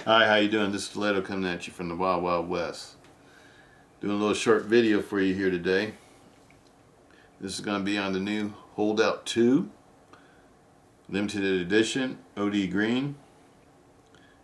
Hi, how you doing? This is Stiletto coming at you from the Wild Wild West. Doing a little short video for you here today. This is going to be on the new Holdout 2 limited edition OD Green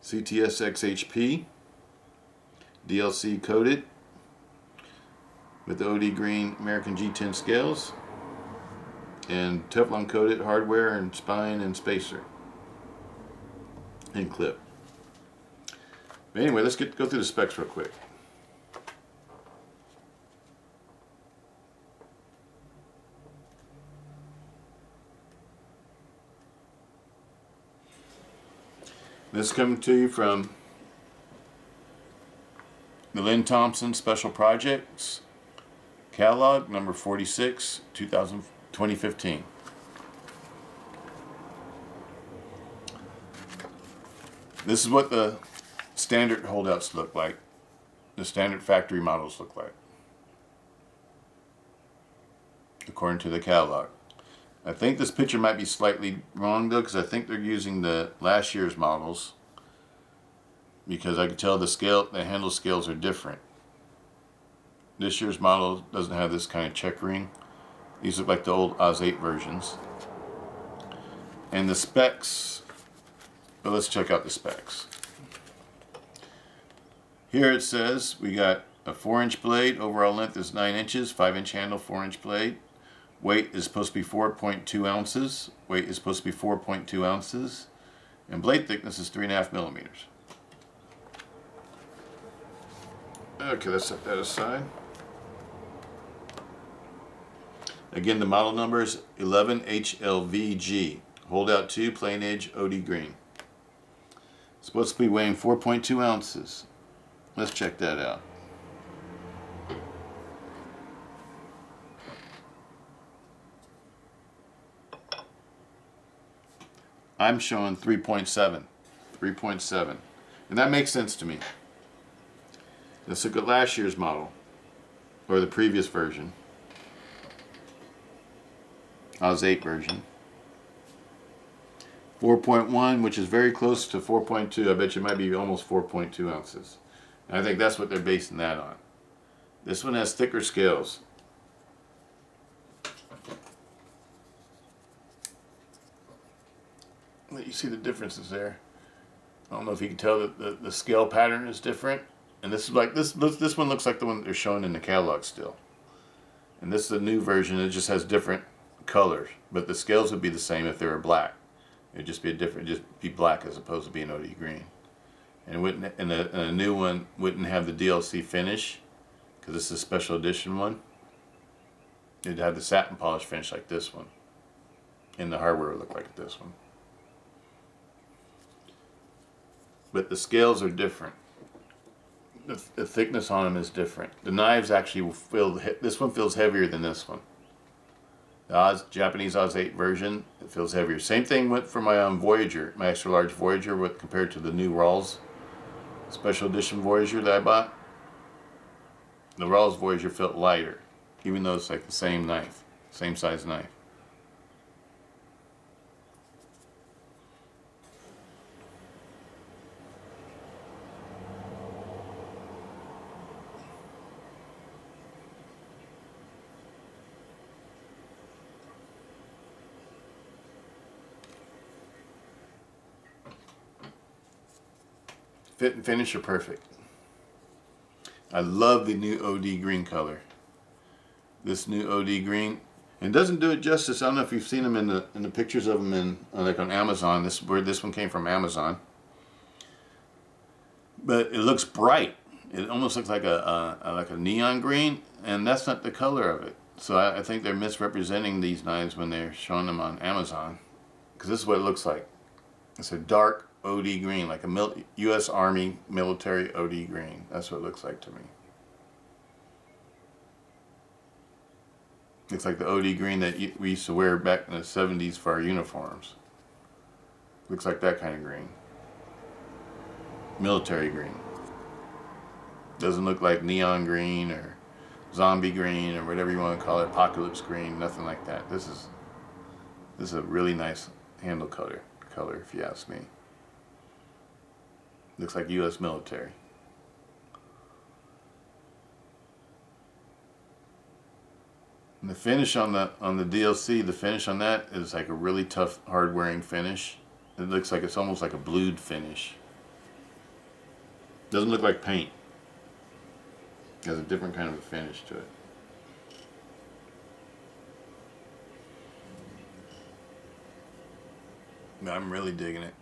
CTS XHP DLC coated with the OD Green American G10 scales and Teflon coated hardware and spine and spacer and clip. But anyway, let's go through the specs real quick. This is coming to you from the Lynn Thompson Special Projects Catalog number 46, 2015. This is what the standard holdouts look like. The standard factory models look like, according to the catalog. I think this picture might be slightly wrong though, because I think they're using the last year's models, because I can tell the handle scales are different. This year's model doesn't have this kind of checkering. These look like the old Oz 8 versions. And the specs, well, let's check out the specs. Here it says we got a 4-inch blade, overall length is 9 inches, 5-inch handle, 4-inch blade. Weight is supposed to be 4.2 ounces. Weight is supposed to be 4.2 ounces. And blade thickness is 3.5 millimeters. Okay, let's set that aside. Again, the model number is 11HLVG. Holdout 2, plain edge OD green. It's supposed to be weighing 4.2 ounces. Let's check that out. I'm showing 3.7. 3.7. And that makes sense to me. Let's look at last year's model, or the previous version. Oz 8 version. 4.1, which is very close to 4.2. I bet you it might be almost 4.2 ounces. And I think that's what they're basing that on. This one has thicker scales. You see the differences there. I don't know if you can tell that the scale pattern is different. And this is like this one looks like the one that they're showing in the catalog still. And this is the new version. It just has different colors, but the scales would be the same if they were black. It'd just be just be black as opposed to being OD green. And it wouldn't, and a new one wouldn't have the DLC finish, because this is a special edition one. It'd have the satin polish finish like this one, and the hardware would look like this one. But the scales are different. The thickness on them is different. The knives actually will feel, this one feels heavier than this one. The Japanese Oz 8 version, it feels heavier. Same thing went for my Voyager, my extra large Voyager, compared to the new Rawls special edition Voyager that I bought. The Rawls Voyager felt lighter, even though it's like the same knife, same size knife. Fit and finish are perfect. I love the new OD green color. This new OD green, and doesn't do it justice. I don't know if you've seen them in the pictures of them like on Amazon. This one came from Amazon, but it looks bright. It almost looks like a neon green, and that's not the color of it. So I think they're misrepresenting these knives when they're showing them on Amazon, because this is what it looks like. It's a dark OD green, like a U.S. Army military OD green. That's what it looks like to me. Looks like the OD green that we used to wear back in the 70s for our uniforms. Looks like that kind of green. Military green. Doesn't look like neon green or zombie green or whatever you want to call it, apocalypse green, nothing like that. This is a really nice handle color if you ask me. Looks like U.S. military. And the finish on the DLC, the finish on that is like a really tough, hard wearing finish. It looks like it's almost like a blued finish. Doesn't look like paint. It has a different kind of a finish to it. I'm really digging it.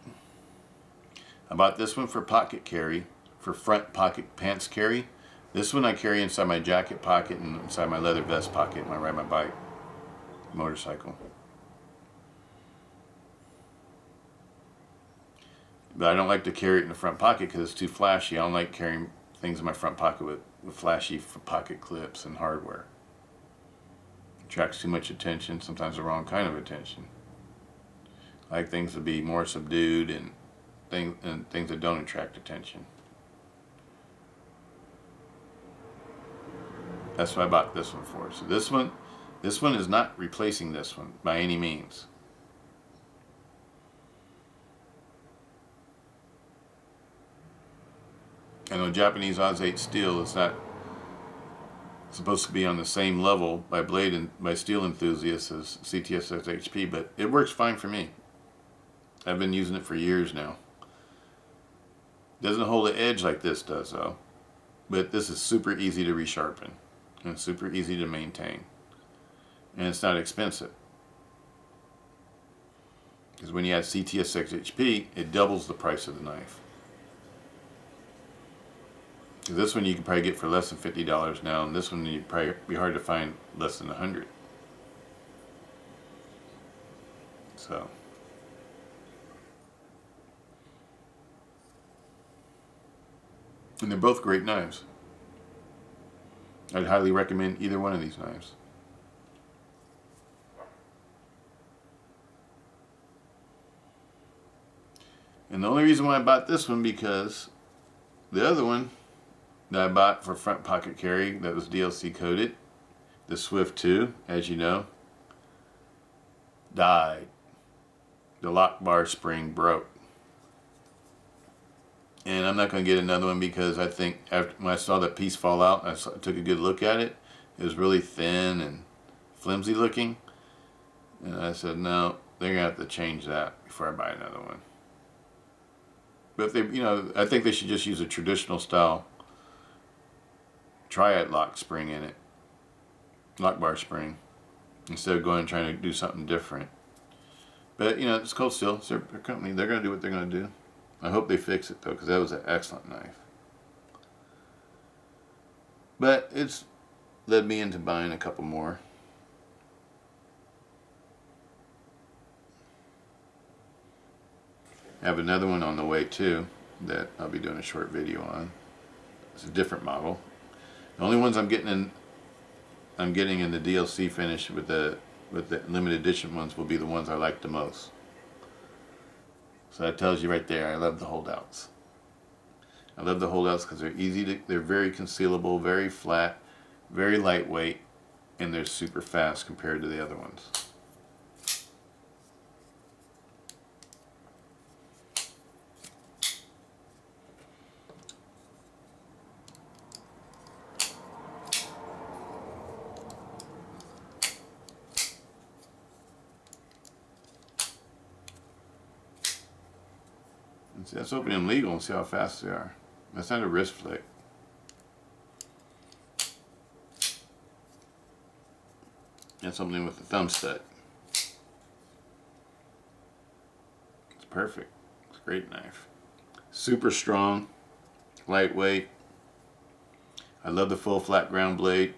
I bought this one for pocket carry, for front pocket pants carry. This one I carry inside my jacket pocket and inside my leather vest pocket when I ride my bike, motorcycle. But I don't like to carry it in the front pocket because it's too flashy. I don't like carrying things in my front pocket with flashy pocket clips and hardware. It attracts too much attention, sometimes the wrong kind of attention. I like things to be more subdued and things that don't attract attention. That's what I bought this one for. So this one is not replacing this one by any means. I know Japanese Oz 8 steel is not supposed to be on the same level by steel enthusiasts as CTSX HP, but it works fine for me. I've been using it for years now. Doesn't hold the edge like this does though, but this is super easy to resharpen and super easy to maintain, and it's not expensive. Because when you add CTSX HP, it doubles the price of the knife. This one you can probably get for less than $50 now, and this one you'd probably be hard to find less than $100. So, and they're both great knives. I'd highly recommend either one of these knives. And the only reason why I bought this one because the other one that I bought for front pocket carry that was DLC coated, the Swift 2, as you know, died. The lock bar spring broke. And I'm not going to get another one because I think when I saw that piece fall out, I took a good look at it. It was really thin and flimsy looking. And I said, no, they're going to have to change that before I buy another one. But if they, I think they should just use a traditional style triad lock spring in it, lock bar spring, instead of going and trying to do something different. But it's Cold Steel. It's their company. They're going to do what they're going to do. I hope they fix it though, because that was an excellent knife. But it's led me into buying a couple more. I have another one on the way too that I'll be doing a short video on. It's a different model. The only ones I'm getting in the DLC finish with the limited edition ones will be the ones I like the most. So that tells you right there, I love the holdouts. I love the holdouts because they're very concealable, very flat, very lightweight, and they're super fast compared to the other ones. See, let's open them legal and see how fast they are. That's not a wrist flick. That's opening with the thumb stud. It's perfect. It's a great knife. Super strong, lightweight. I love the full flat ground blade.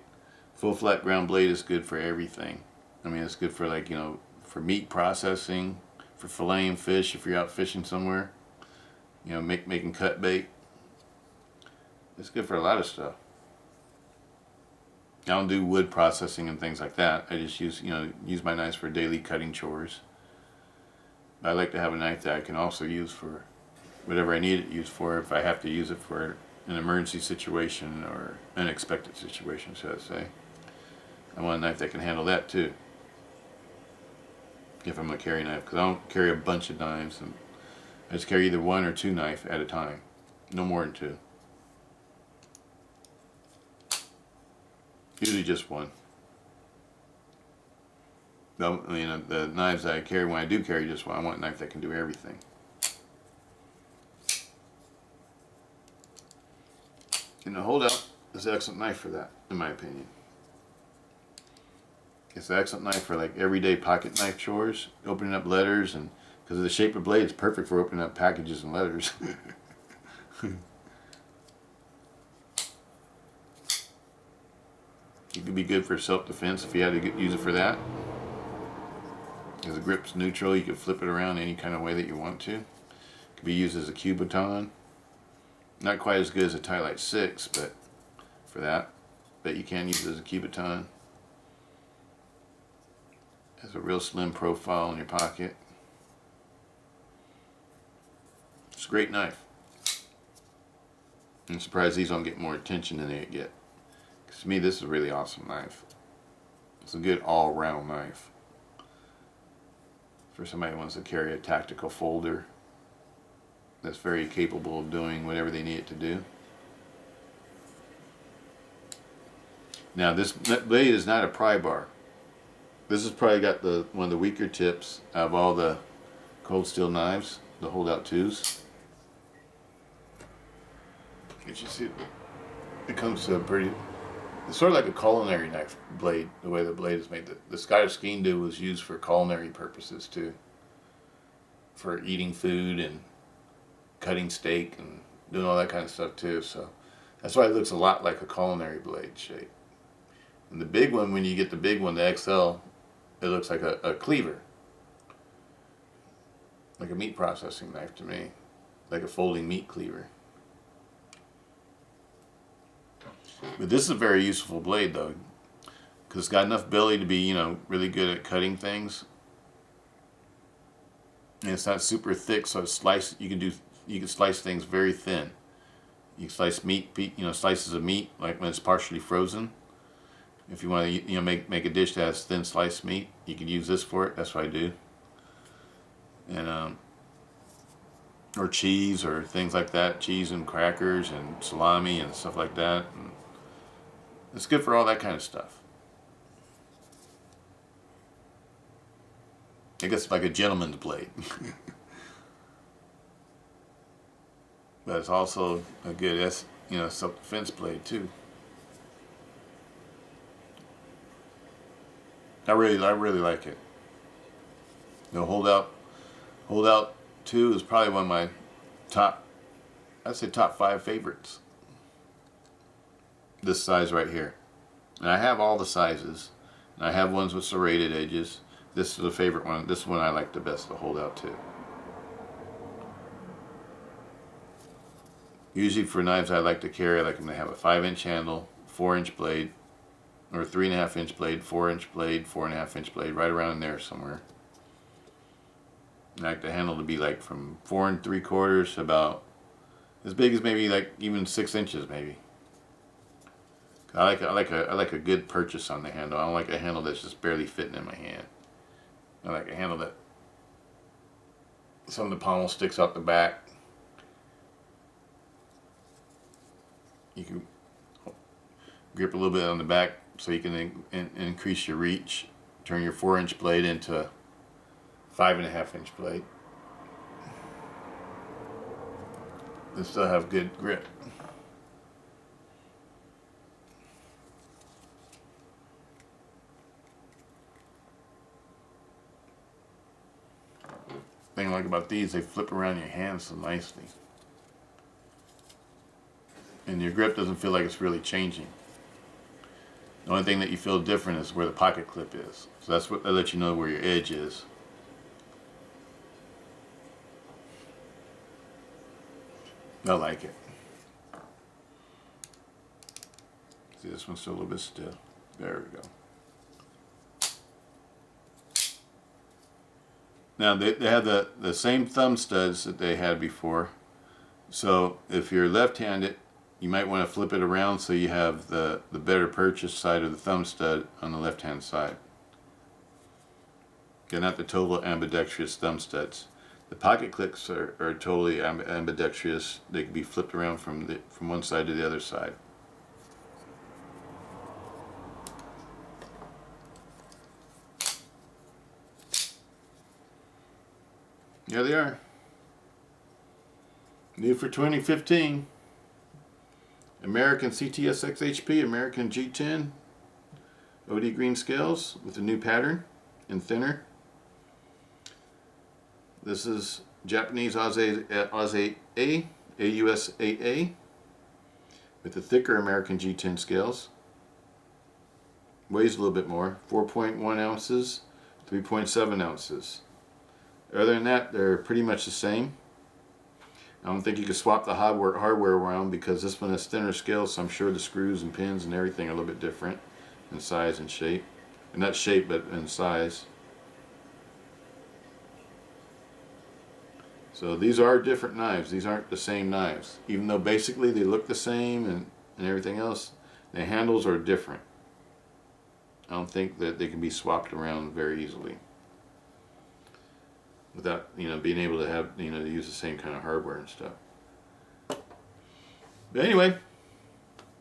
Full flat ground blade is good for everything. I mean, it's good for for meat processing, for filleting fish if you're out fishing somewhere. Making cut bait. It's good for a lot of stuff. I don't do wood processing and things like that. I just use my knives for daily cutting chores. But I like to have a knife that I can also use for whatever I need it used for. If I have to use it for an emergency situation or unexpected situation, should I say. I want a knife that can handle that too. If I'm going to carry a knife, because I don't carry a bunch of knives, and I just carry either one or two knives at a time. No more than 2. Usually just 1. No, I mean, the knives that I carry, when I do carry just 1, I want a knife that can do everything. And the holdout is an excellent knife for that, in my opinion. It's an excellent knife for like everyday pocket knife chores, opening up letters, and because of the shape of the blade, it's perfect for opening up packages and letters. It could be good for self-defense if you had to use it for that. Because the grip's neutral, you can flip it around any kind of way that you want to. It could be used as a cue baton. Not quite as good as a Tie-Light 6, but for that. But you can use it as a cue baton. Has a real slim profile in your pocket. It's a great knife. I'm surprised these don't get more attention than they get. Because to me, this is a really awesome knife. It's a good all-round knife. For somebody who wants to carry a tactical folder that's very capable of doing whatever they need it to do. Now this blade is not a pry bar. This has probably got one of the weaker tips out of all the cold steel knives, the holdout 2s. As you see, it comes to a pretty, it's sort of like a culinary knife blade, the way the blade is made. The Scottish Skene was used for culinary purposes too. For eating food and cutting steak and doing all that kind of stuff too. So that's why it looks a lot like a culinary blade shape. And the big one, when you get the big one, the XL, it looks like a cleaver. Like a meat processing knife to me. Like a folding meat cleaver. But this is a very useful blade though. Because it's got enough belly to be, you know, really good at cutting things. And it's not super thick, so you can slice things very thin. You can slice meat, you know, slices of meat, like when it's partially frozen. If you want to, you know, make a dish that has thin sliced meat, you can use this for it. That's what I do. And or cheese or things like that, cheese and crackers and salami and stuff like that. And it's good for all that kind of stuff. I guess it's like a gentleman's blade. But it's also a good, you know, self-defense blade too. I really like it. The holdout 2 is probably one of my I'd say top 5 favorites. This size right here. And I have all the sizes. And I have ones with serrated edges. This is a favorite one. This one I like the best, the holdout 2. Usually for knives I like to carry, I like them to have a 5-inch handle, 4-inch blade, or 3.5-inch blade, 4-inch blade, 4.5-inch blade, right around in there somewhere. I like the handle to be like from 4 3/4 to about as big as maybe like even 6 inches maybe. I like a good purchase on the handle. I don't like a handle that's just barely fitting in my hand. I like a handle that some of the pommel sticks out the back. You can grip a little bit on the back so you can increase your reach. Turn your 4-inch blade into a 5.5-inch blade. And still have good grip. Thing I like about these, they flip around your hand so nicely. And your grip doesn't feel like it's really changing. The only thing that you feel different is where the pocket clip is. So that's what that lets you know where your edge is. I like it. See, this one's still a little bit stiff. There we go. Now they have the same thumb studs that they had before. So if you're left-handed, you might want to flip it around so you have the better purchase side of the thumb stud on the left-hand side. Okay, not the total ambidextrous thumb studs. The pocket clicks are totally ambidextrous. They can be flipped around from one side to the other side. Here they are. New for 2015. American CTSX HP, American G10 OD green scales with a new pattern and thinner. This is Japanese AUSAA with the thicker American G10 scales. Weighs a little bit more, 4.1 ounces, 3.7 ounces. Other than that, they're pretty much the same. I don't think you can swap the hardware around because this one has thinner scales, so I'm sure the screws and pins and everything are a little bit different in size and shape. And not shape, but in size. So these are different knives. These aren't the same knives. Even though basically they look the same and everything else, the handles are different. I don't think that they can be swapped around very easily without, you know, being able to have, you know, to use the same kind of hardware and stuff. But anyway,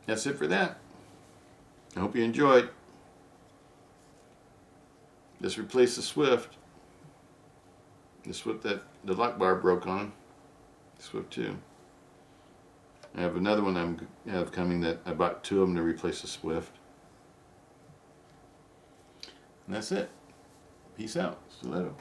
that's it for that. I hope you enjoyed. Just replaced the Swift. The Swift that the lock bar broke on. Swift 2. I have another one I have coming that I bought 2 of them to replace the Swift. And that's it. Peace out. Stiletto.